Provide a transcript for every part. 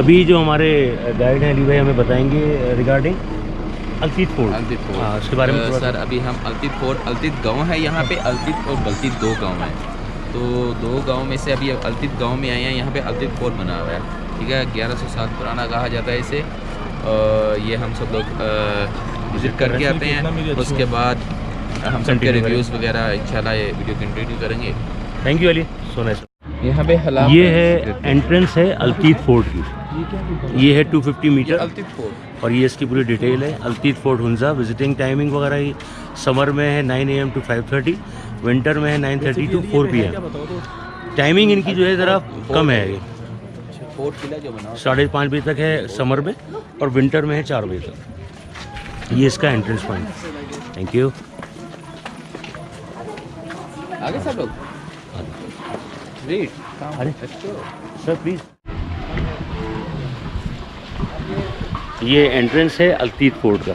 अभी जो हमारे गाइड हैं अली भाई हमें बताएंगे रिगार्डिंग अल्तीत फोर्ट। हाँ, उसके बारे में सर अभी हम अल्तीत फोर्ट, अल्तीत गांव है यहाँ पे, अल्तीत और बल्तीत 2 गांव हैं। तो 2 गांव में से अभी अल्तीत गांव में आए हैं। यहाँ पे अल्तीत फोर्ट बना हुआ है, ठीक है। 1107 पुराना कहा जाता है इसे। ये हम सब लोग विज़िट करके आते हैं, उसके बाद हम सबके रिव्यूज़ वगैरह इंशाल्लाह ये वीडियो कंटिन्यू करेंगे। Thank you Ali, so nice. यहाँ पे ये है एंट्रेंस है अल्तीत फोर्ट की। ये है 250 मीटर अल्तीत फोर्ट और ये इसकी पूरी डिटेल है। अल्तीत फोर्ट हुंजा। विजिटिंग टाइमिंग वगैरह ही समर में है 9 AM to 5:30, विंटर में है 9:30 to 4 PM। टाइमिंग इनकी जो है ज़रा कम है, फोर्ट किला जो बना 5:30 बजे तक है समर में और विंटर में है 4 बजे तक। ये इसका एंट्रेंस पॉइंट। Thank you. आगे सब लोग अरे सर प्लीज़। ये एंट्रेंस है अल्तीत फोर्ट का।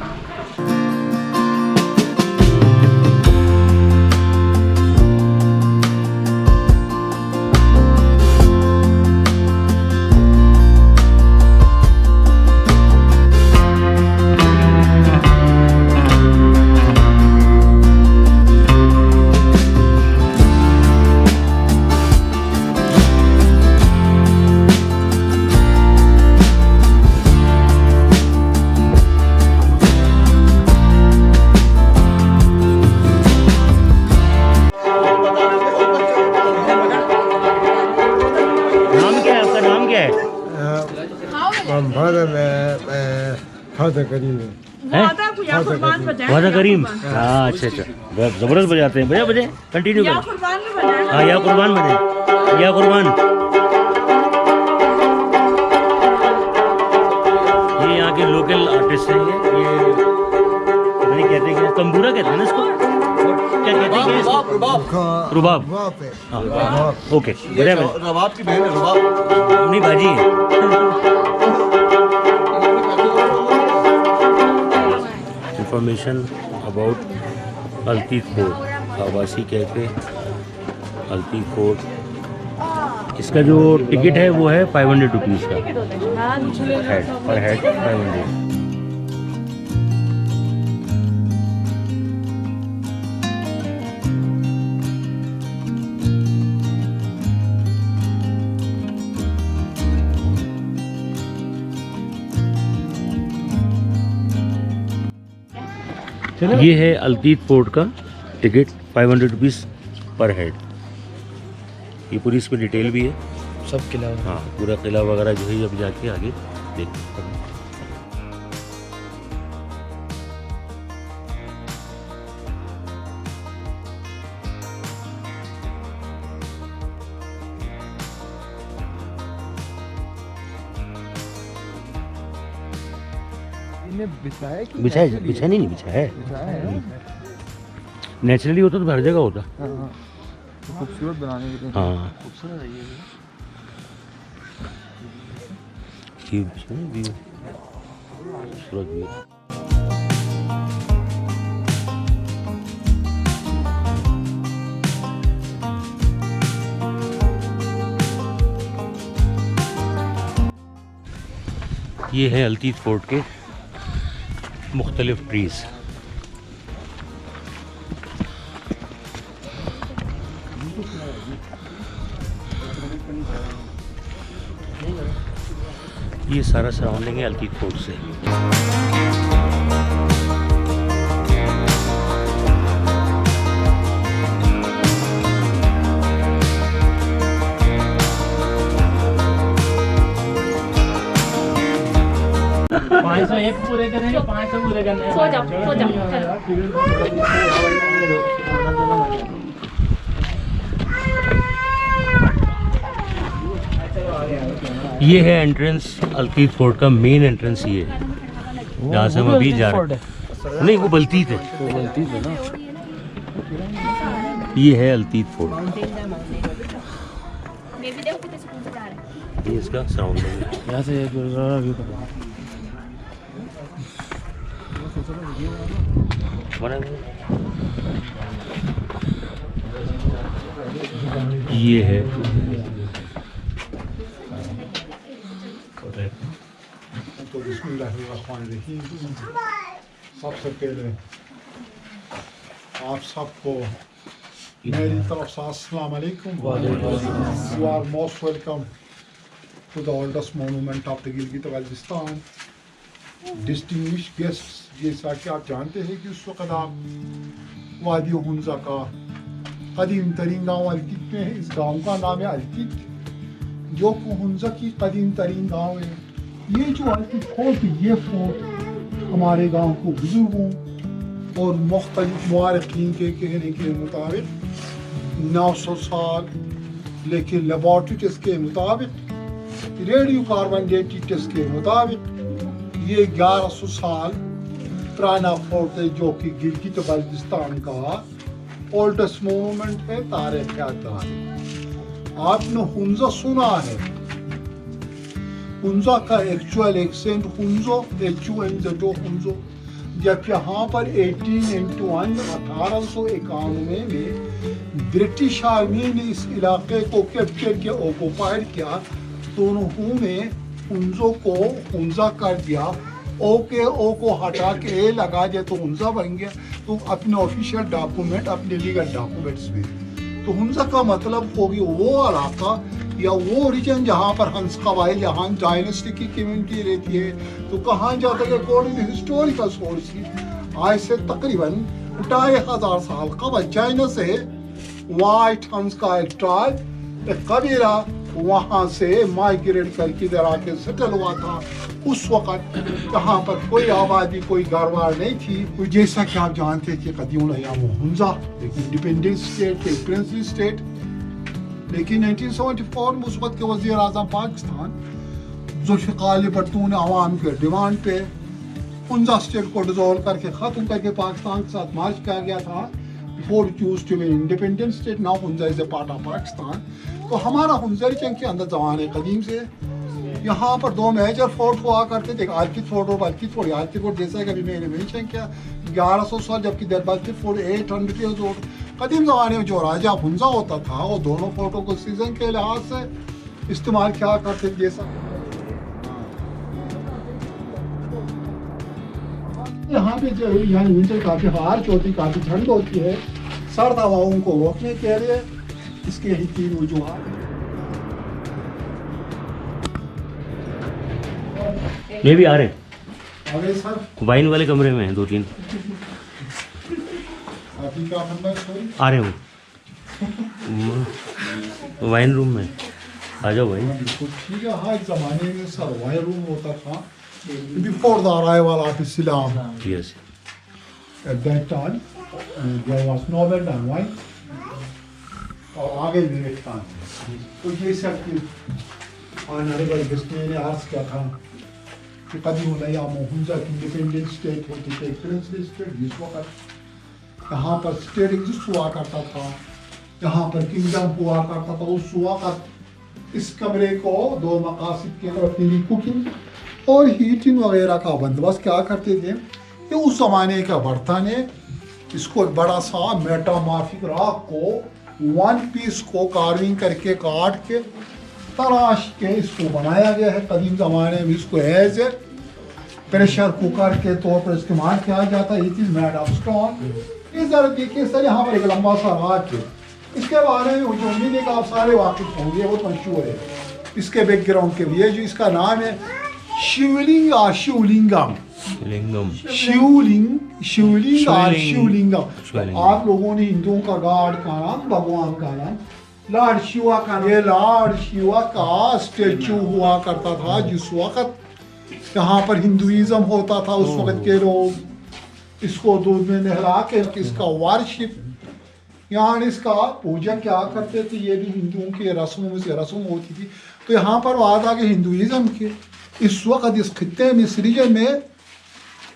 वादा करीम। हाँ अच्छा अच्छा, ज़बरदस्त बजाते हैं। बजे कंटिन्यू करें। हाँ या कुर्बान बजे, या कुर्बान। ये यहाँ के लोकल आर्टिस्ट हैं। ये नहीं कहते हैं, तंबूरा कहते हैं ना इसको, क्या कहते हैं इसको? रुबाब। हाँ ओके, बढ़िया। रबाब की बहन है, रुबाब नहीं बाजी है। इंफॉर्मेशन अबाउट अल्तीत फोर्ट, आवासी कैफे अल्तीत फोर्ट। इसका जो टिकट है वो है 500 रुपीज़ का हेड, पर हेड 500। ये है अल्तीत फोर्ट का टिकट 500 रुपीज़ पर हेड। ये पूरी इसमें डिटेल भी है, सब किला। हाँ पूरा किला वगैरह जो है अब जाके आगे देख सकते हैं। बिछा नहीं बिछा है। नेचुरली होता तो हर जगह होता। खूबसूरत बनाने के लिए। हाँ खूबसूरत है ये है अल्तीत फोर्ट के मुख्तलिफ ट्रीज़। ये सारा सराउंडिंग है अल्तीत फोर्ट से। एक पूरे करेंगे, 500 पूरे करने। सो जाओ ये है एंट्रेंस अल्तीत फोर्ट का। मेन एंट्रेंस ये है जहाँ से हम अभी जा रहे हैं। नहीं वो बल्तीत है, ये है अल्तीत फोर्ट। ये इसका सराउंडिंग है। यहाँ से एक व्यू ये है बिस्मिल्लाहिर्रहमानिर्रहीम। सबसे पहले आप सबको मेरी तरफ से अस्सलाम वालेकुम। You are most welcome to the oldest monument of the Gilgit-Baltistan. Distinguished guests, जैसा कि आप जानते हैं कि उस वक़्त आप वादी हुंजा का कदीम तरीन गाँव अलकित में है। इस गाँव का नाम है अलकित, जो हुंजा की कदीम तरीन गाँव है। ये जो अलकित फोर्ट, ये फोर्ट हमारे गांव को बुजुर्गों और मुख्तलिफ मुआरिखीन के कहने के मुताबिक 900 साल, लेकिन लेबॉर्ट्री टेस्ट के मुताबिक, रेडियो कार्बन डेटिंग टेस्ट के मुताबिक ये 1100 साल पुराना फोर्ट है, जो कि गिलगित बल्तिस्तान का ओल्डेस्ट मोनूमेंट है, तारीख याद। आपने हुंजा सुना है। हुंजा का एक्चुअल एक्सेंट हुंजो, HUNZO हुंजो। जब यहाँ पर 1891 में ब्रिटिश आर्मी ने इस इलाके को कैप्चर किया, ऑक्युपाइड किया, तो उन्होंने हुंजो को हुंजा कर दिया। ओ को हटा के ए लगा दिया तो हुंजा बन गया। तो अपने ऑफिशियल डॉक्यूमेंट, अपने लीगल डॉक्यूमेंट्स में तो हुंजा का मतलब होगी वो इलाका या वो रीजन जहाँ पर हंस कबाइल, जहाँ डायनेस्टी की कम्युनिटी रहती है। तो कहाँ जाता है? अकॉर्डिंग टू हिस्टोरिकल सोर्सेज आज से तकरीबन 2500 साल कबल चाइना से वाइट हंस का एक ट्राइब, एक कबीला वहाँ से माइग्रेट करके इधर आके सेटल हुआ था। उस वक़्त यहाँ पर कोई आबादी, कोई घरवार नहीं थी। जैसा कि आप जानते हैं कि कदीम हुंजा एक इंडिपेंडेंट स्टेट, एक प्रिंसली स्टेट, लेकिन 1974 में उस वक्त के वज़ीर आज़म पाकिस्तान जुल्फ़िकार अली भुट्टो ने आवाम के डिमांड पे हुंजा स्टेट को डिसॉल्व करके ख़त्म करके पाकिस्तान के साथ मार्च किया गया था। Before choose to be independent state, now Hunza is a part of Pakistan. तो हमारा हुंजा रीजन के अंदर ज़माने कदीम से यहाँ पर 2 मेजर फोर्ट हुआ करते थे, अलकित फोर्ट और बल्कित फोर्ट। अलकित फोर्ट जैसा कि अभी मैंने मेंशन किया 1100 साल, जबकि बल्कित फोर्ट 800 ईयर्स ओल्ड। कदीम ज़माने में जो राजा हुंजा होता था वो दोनों फोर्टों को सीजन के लिहाज से इस्तेमाल किया करते थे। जैसा यहाँ पे जो यहाँ विंटर काफ़ी हार्श होती, काफ़ी ठंड होती है, सर्द हवाओं को रोकने के लिए इसके ही 3 वजूहात। ये भी आ रहे अरे सर, वाइन वाले कमरे में हैं 2-3 आपकी क्या नंबर सॉरी आ रहे हो वाइन रूम में। आ जाओ भाई। बिल्कुल ठीक है। हाँ, इस ज़माने में सर वाइन रूम होता था before the arrival of Islam. Yes, at that time there was no bed and wine, और आगे भी एक था। तो ये सब कि ऑनरेबल गेस्ट ने अर्ज किया था कि कदीम हुंजा की इंडिपेंडेंट स्टेट होती थी, प्रिंसली स्टेट। जिस वक्त यहाँ पर स्टेट एग्जिस्ट हुआ करता था, यहाँ पर किंगडम हुआ करता था, उस वक्त इस कमरे को 2 मकासद के अपनी कुकिंग और हीटिंग वगैरह का बंदोबस्त क्या करते थे। कि उस ज़माने का बर्तन है, इसको बड़ा सा मेटामॉर्फिक रॉक को 1 पीस को कार्विंग करके काट के तराश के इसको बनाया गया है। कदीम ज़माने में इसको एज ए प्रेशर कुकर के तौर पर इस्तेमाल किया जाता है। It is made of stone. इस तरह देखिए सर, यहाँ पर एक लंबा सा राख है। इसके बारे में जो उम्मीद है कि आप सारे वाकिफ होंगे, वो तो मशहूर है इसके बैकग्राउंड के लिए। जो इसका नाम है शिवलिंग और शिवलिंगम, शिवलिंग और शिवलिंगम। आप लोगों ने हिंदुओं का गॉड का नाम, भगवान का नाम लॉर्ड शिवा का, ये लॉर्ड शिवा का स्टेचू हुआ करता था। जिस वक्त यहाँ पर हिंदुइज्म होता था, उस वक्त के लोग इसको दूध में नहला के इसका वार्शिप, यहाँ इसका पूजा क्या करते थे। ये भी हिंदुओं की रस्मों में से रस्म होती थी। तो यहाँ पर बात आ गई हिंदुइज्म के। इस वक्त इस खित्ते में, इस रीजन में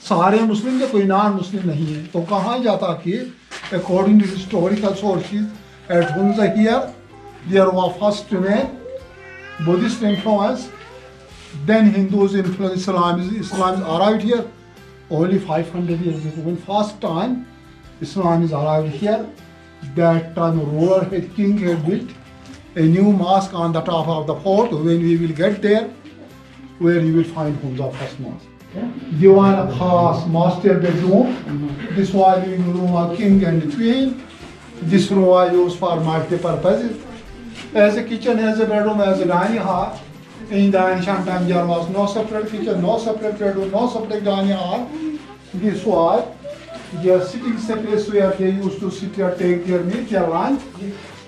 सारे मुस्लिम थे, कोई नॉन मुस्लिम नहीं है। तो कहा जाता कि according to historical sources at Hunza here there were first remain Buddhist influence, then Hindus influence, Islam arrived here only 500 years ago. When first time Islam is arrived here, that time ruler head king had built a new mosque on the top of the fort. When we will get there, where you will find Hunza first mosque. Diwan khas master bedroom. This one living room are king and queen. This room are used for multi purposes. As a kitchen, as a bedroom, as a dining hall. In the ancient time there was no separate kitchen, no separate bedroom, no separate dining hall. This was their sitting space where they used to sit and take their meal, their lunch.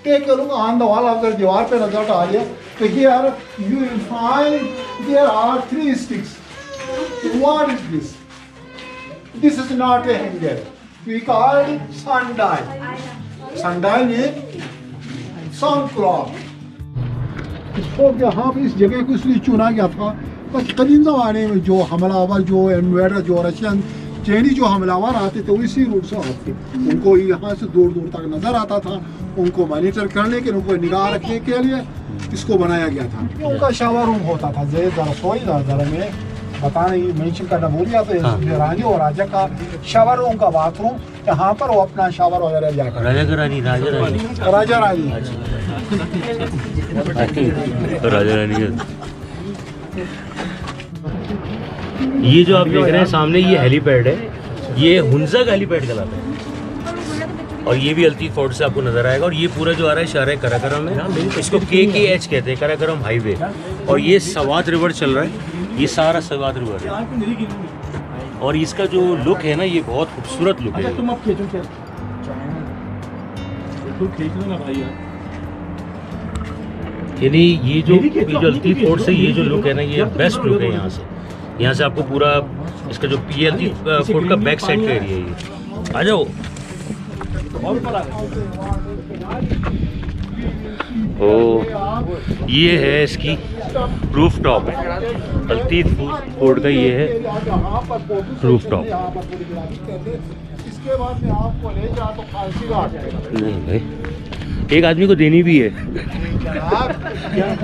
Take a look on the wall of the diwar pe nazar डालिए तो here you will find there are 3 sticks. What is this? This is not a hanger. We call it sundial. Sundial means sun clock. इसको यहाँ पे इस जगह को इसलिए चुना गया था बस कदीम ज़माने में जो हमलावर जो इन्वेडर जो रशियन चीनी जो हमलावर आते थे वो इसी रूट से आते उनको यहाँ से दूर दूर तक नज़र आता था उनको मॉनिटर करने के उनको निगाह रखने के लिए इसको बनाया गया था उनका शावर रूम होता था ज़रा रसोई ज़रा में बताने मेंशन करना भूल गया तो रानी और राजा का शावर रूम का बाथरूम यहाँ पर वो अपना शावर वगैरह जाकर राजा रानी राजा रानी राजा रानी ये जो आप देख रहे हैं सामने ये हेलीपैड है ये हुंजा का हेलीपैड कहलाता है और ये भी अल्तीफ फोर्ट से आपको नजर आएगा और ये पूरा जो आ रहा है शहर कराकरम में इसको KKH कहते हैं कराकरम हाईवे और ये सवात रिवर चल रहा है ये सारा सवात रिवर है और इसका जो लुक है ना ये बहुत खूबसूरत लुक है तुम अब खींचो क्या तो खींच लो ना भाई यानी ये जो अल्तीफ फोर्ट से ये जो लुक है ना ये बेस्ट लुक है यहाँ से आपको पूरा इसका जो अल्तीफ फोर्ट का बैक साइड का एरिया है ये आ जाओ ओ ये है इसकी रूफ टॉप अल्तीफ फोर्ट का ये है रूफ टॉप इसके बाद में आपको ले जा तो फांसी घाट नहीं भाई एक आदमी को देनी भी है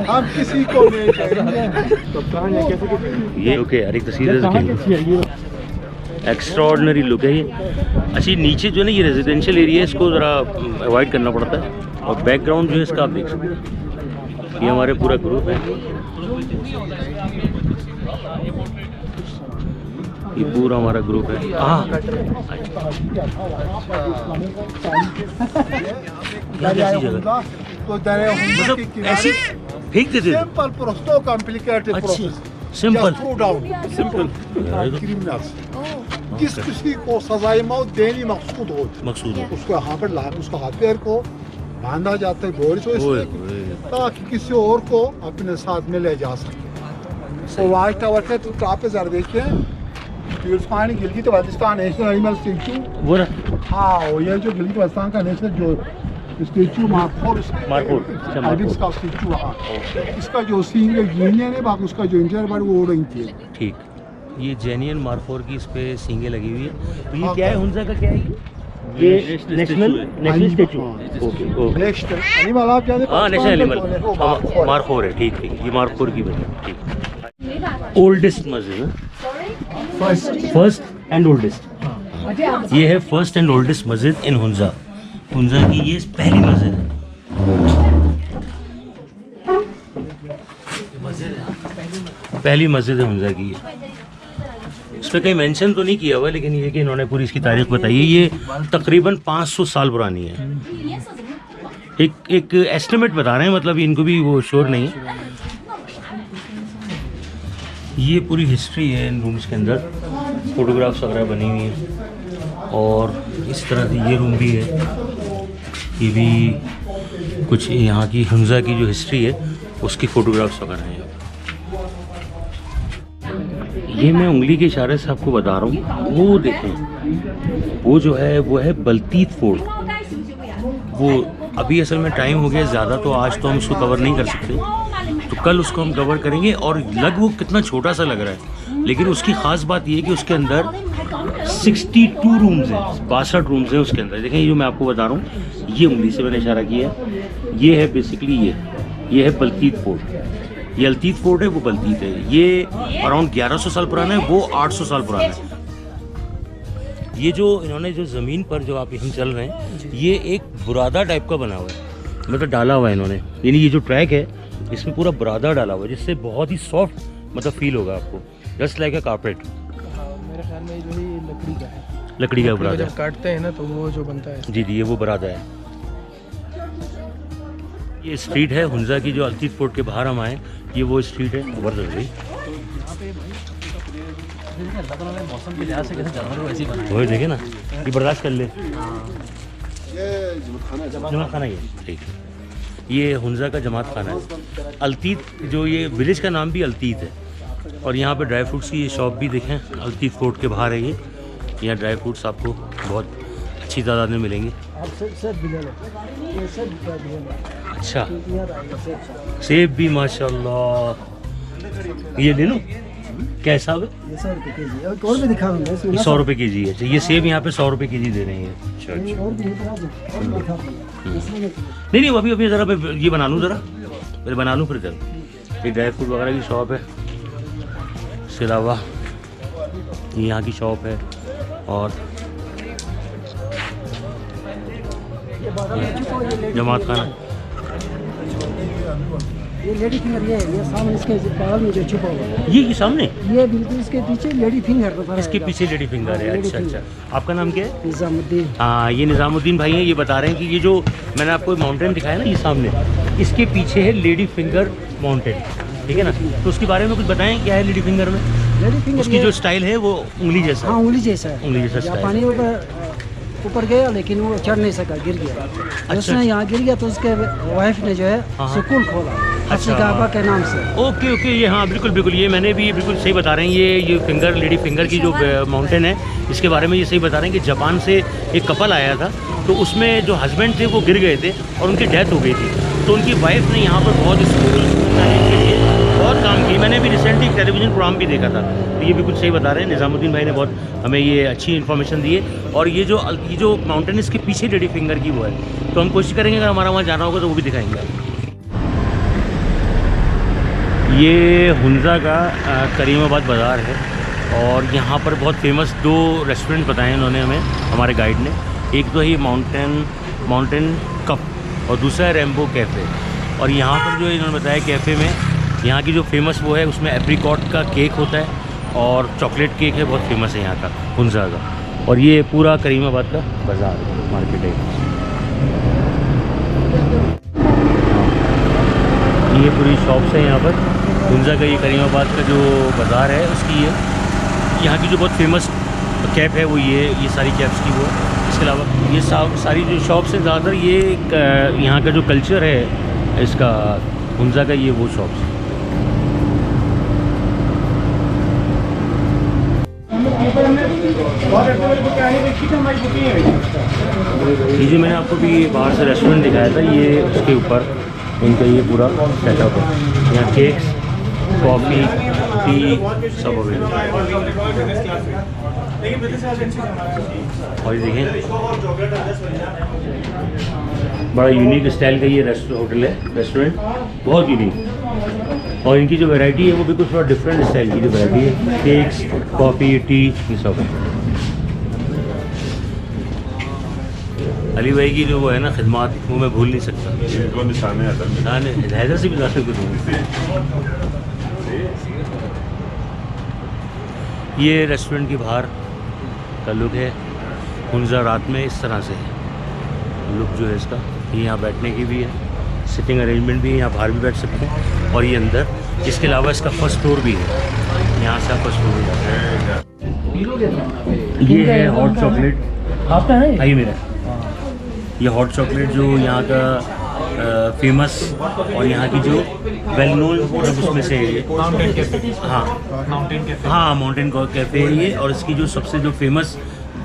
हम किसी को नहीं चाहिए ये ओके यार एक तस्वीर एक्स्ट्राऑर्डिनरी लुक है ये अच्छी नीचे जो है ना ये रेजिडेंशियल एरिया है इसको ज़रा अवॉइड करना पड़ता है और बैकग्राउंड जो है इसका आप देख सकते हैं ये हमारे पूरा ग्रुप है ये पूरा हमारा ग्रुप है हाँ तो मतलब ऐसी फेंक देते थे सिंपल प्रोसेस तो complicated process simple simple criminals जिस किसी को सजाए मौत देनी मकसूद हो उसको यहाँ पर ला उसको हाथ पैर को बांधा जाता है गोली से ताकि किसी और को अपने साथ में ले जा सके तो वाच टावर के तो टॉप पे जरा देखिए Gilgit Gilgit Baltistan national animal statue वो ना हाँ ये जो गिलगित बाल्टिस्तान का नेशनल जो स्टैचू मारखोर का स्टैचू हाँ इसका जो सीन यूनियन है बाकी उसका जो इंटीरियर बर्ड वो रही थी ठीक ये जेनियन मारखोर की इस पे सींगे लगी हुई है तो ये क्या है हुंजा का क्या है ये नेशनल स्टैचू नेक्स्ट एनिमल आप जाने हाँ नेशनल एनिमल मारखोर है ठीक ठीक ये मारखोर की वजह ठीक ओल्डेस्ट मस्जिद है फर्स्ट एंड ओल्डेस्ट ये है फर्स्ट एंड ओल्डेस्ट मस्जिद इन हुंजा हुंजा की ये पहली मस्जिद है पहली मस्जिद है हुंजा की ये इस पर कहीं मेंशन तो नहीं किया हुआ लेकिन ये कि इन्होंने पूरी इसकी तारीख बताई है ये तकरीबन 500 साल पुरानी है एक एस्टिमेट बता रहे हैं मतलब इनको भी वो श्योर नहीं है ये पूरी हिस्ट्री है इन रूम्स के अंदर फोटोग्राफ्स वगैरह बनी हुई हैं और इस तरह से ये रूम भी है ये भी कुछ यहाँ की हुंजा की जो हिस्ट्री है उसकी फ़ोटोग्राफ्स वगैरह हैं ये मैं उंगली के इशारे से आपको बता रहा हूँ वो देखें वो जो है वो है बल्तीत फोर्ट वो अभी असल में टाइम हो गया ज़्यादा तो आज तो हम उसको कवर नहीं कर सकते तो कल उसको हम कवर करेंगे और लग वो कितना छोटा सा लग रहा है लेकिन उसकी ख़ास बात ये है कि उसके अंदर 62 रूम्स हैं 62 रूम्स हैं उसके अंदर देखें ये जो मैं आपको बता रहा हूँ ये उंगली से मैंने इशारा किया है ये है बेसिकली ये है बल्तीत फोर्ट ये अल्तीफ फोर्ट है वो बल्तीत है ये अराउंड 1100 साल पुराना है वो 800 साल पुराना है ये जो इन्होंने जो ज़मीन पर जो आप हम चल रहे हैं ये एक बुरादा टाइप का बना हुआ है मतलब डाला हुआ है इन्होंने यानी ये जो ट्रैक है इसमें पूरा बुरादा डाला हुआ है जिससे बहुत ही सॉफ्ट मतलब फील होगा आपको जस्ट लाइक अ कारपेट मेरे ख्याल में जो ये लकड़ी का है, लकड़ी का लकड़ी बरादा जब काटते हैं ना तो वो जो बनता है। जी जी, ये वो बरादा है। ये स्ट्रीट है हुंजा की, जो अल्तीफ फोर्ट के बाहर हम आए, ये वो स्ट्रीट है। ज़बरदस्त भाई, मौसम के लिहाज से कैसे जानवर को ऐसे ही बनाया। वो देखे ना, ये बर्दाश्त कर ले। जमात खाना, ये ठीक है, ये हुंजा का जमात खाना है। अल्तीत, जो ये विलेज का नाम भी अल्तीत है। और यहाँ पे ड्राई फ्रूट्स की शॉप भी देखें, अल्तीत फोर्ट के बाहर है ये। यहाँ ड्राई फ्रूट्स आपको बहुत अच्छी तादाद में मिलेंगे। अच्छा, सेब भी माशाल्लाह। ये ले लो, क्या हिसाब है? ये 100 रुपये के जी। और भी दिखा दूँगा इसमें। 100 रुपये के जी है। अच्छा, ये सेब यहाँ पे 100 रुपये के जी दे रहे हैं। अच्छा अच्छा, और भी दिखा दूँ, और भी दिखा दूँगा। इसमें नहीं नहीं, अभी अभी ज़रा मैं ये बना लूँ, ज़रा पहले बना लूँ फिर चल। ये ड्राई फ्रूट वगैरह की शॉप है। इसके अलावा ये यहाँ की शॉप है। और जमात खाना, ये लेडी फिंगर, ये सामने इसके बगल में जो छुपा हुआ है, ये सामने ये बिल्कुल इसके पीछे लेडी फिंगर तो इसके पीछे लेडी फिंगर है। अच्छा अच्छा, आपका नाम क्या है? निजामुद्दीन। हाँ, ये निज़ामुद्दीन भाई हैं। ये बता रहे हैं कि ये जो मैंने आपको माउंटेन दिखाया ना, ये सामने, इसके पीछे है लेडी फिंगर माउंटेन, ठीक है ना? तो उसके बारे में कुछ बताएं, क्या है लेडी फिंगर में? लेडी फिंगर उसकी जो स्टाइल है वो उंगली जैसा हाँ है। उंगली जैसा है। उंगली जैसा या स्टाइल पानी ऊपर गया लेकिन वो चढ़ नहीं सका, गिर गया। उसने यहाँ गिर गया तो उसके वाइफ ने जो है हाँ। स्कूल खोला, अच्छा। काबा के नाम से। ओके ओके, ये हाँ बिल्कुल बिल्कुल, ये मैंने भी बिल्कुल सही बता रहे हैं। ये फिंगर, लेडी फिंगर की जो माउंटेन है, इसके बारे में ये सही बता रहे हैं कि जापान से एक कपल आया था, तो उसमें जो हस्बैंड थे वो गिर गए थे और उनकी डेथ हो गई थी। तो उनकी वाइफ ने यहाँ पर बहुत स्कूल बनाने के लिए बहुत काम की। मैंने भी रिसेंटली एक टेलीविज़न प्रोग्राम भी देखा था। तो ये बिल्कुल सही बता रहे हैं, निज़ामुद्दीन भाई ने बहुत हमें ये अच्छी इन्फॉर्मेशन दी है। और ये जो माउंटेन इसके पीछे लेडी फिंगर की वो है, तो हम कोशिश करेंगे अगर हमारा वहाँ जाना होगा तो वो भी दिखाएंगे। ये हुंजा का करीमाबाद बाज़ार है और यहाँ पर बहुत फेमस 2 रेस्टोरेंट बताए उन्होंने हमें, हमारे गाइड ने। एक तो है ये माउंटेन कप और दूसरा है रेम्बो कैफ़े। और यहाँ पर जो इन्होंने बताया कैफ़े में, यहाँ की जो फेमस वो है, उसमें एप्रिकॉट का केक होता है और चॉकलेट केक है, बहुत फेमस है यहाँ का, हुंजा का। और ये पूरा करीमाबाद का बाज़ार है, मार्केट है। ये पूरी शॉप्स है यहाँ पर हुंजा का। ये करीमाबाद का जो बाज़ार है उसकी ये, यहाँ की जो बहुत फेमस कैप है वो ये सारी कैप्स की वो है। इसके अलावा ये सारी जो शॉप्स हैं ज़्यादातर ये यहाँ का जो कल्चर है इसका हुंजा का, ये वो शॉप्स। ये जो मैंने आपको भी बाहर से रेस्टोरेंट दिखाया था, ये उसके ऊपर इनका ये पूरा सेटअप है। यहाँ केक्स, कॉफ़ी, टी सब अवेलेबल। और ये देखें, बड़ा यूनिक स्टाइल का ये होटल है, रेस्टोरेंट बहुत यूनिक। और इनकी जो वैरायटी है वो भी कुछ थोड़ा डिफरेंट स्टाइल की जो वैरायटी है, केक्स, कॉफ़ी, टी, ये सब है। अली भाई की जो वो है ना खिदमत, वो मैं भूल नहीं सकता। हैदर से भी ज़्यादा कुछ नहीं। ये रेस्टोरेंट के बाहर का लुक है हुंजा रात में इस तरह से है लुक जो है इसका। ये यहाँ बैठने की भी है, सिटिंग अरेंजमेंट भी है, यहाँ बाहर भी बैठ सकते हैं। और ये अंदर, इसके अलावा इसका फर्स्ट फ्लोर भी है, यहाँ से आप फर्स्ट फ्लोर भी जाते हैं। ये है हॉट चॉकलेट, आपका है आइए मेरा। ये हॉट चॉकलेट जो यहाँ का फेमस और यहाँ की जो वेल नोन उसमें से है ये। हाँ, माउंटेन कैफ़े है ये। और इसकी जो सबसे जो फेमस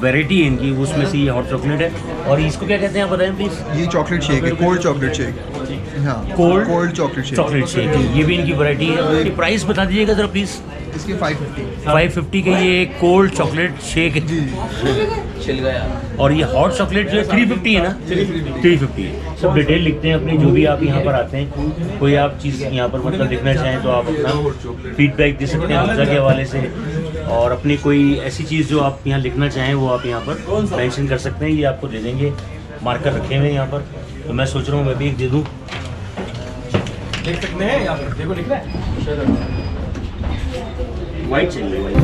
वैरायटी है इनकी, उसमें से ये हॉट चॉकलेट है। और इसको क्या कहते हैं आप बताएं प्लीज़? ये चॉकलेट शेक है, कोल्ड चॉकलेट शेक। हाँ, कोल्ड चॉकलेट शेक। ये भी इनकी वैरायटी है। ये प्राइस बता दीजिएगा ज़रा प्लीज़। इसके 550। 550 का ये कोल्ड चॉकलेट शेक है। छिल गया। और ये हॉट चॉकलेट जो है 350 है ना? 350 है। सब डिटेल लिखते हैं अपनी, जो भी आप यहाँ पर आते हैं। कोई आप चीज़ यहाँ पर मतलब लिखना चाहें तो आप अपना फीडबैक दे सकते हैं हुंजा के हवाले से। और अपनी कोई ऐसी चीज़ जो आप यहाँ लिखना चाहें वो आप यहाँ पर मेंशन कर सकते हैं, ये आपको दे देंगे। मार्कर रखे हुए हैं यहाँ पर, तो मैं सोच रहा हूँ मैं भी एक दे दूँ। देख सकते हैं यहाँ पर, देखो लिख रहा है वाइट चाहिए।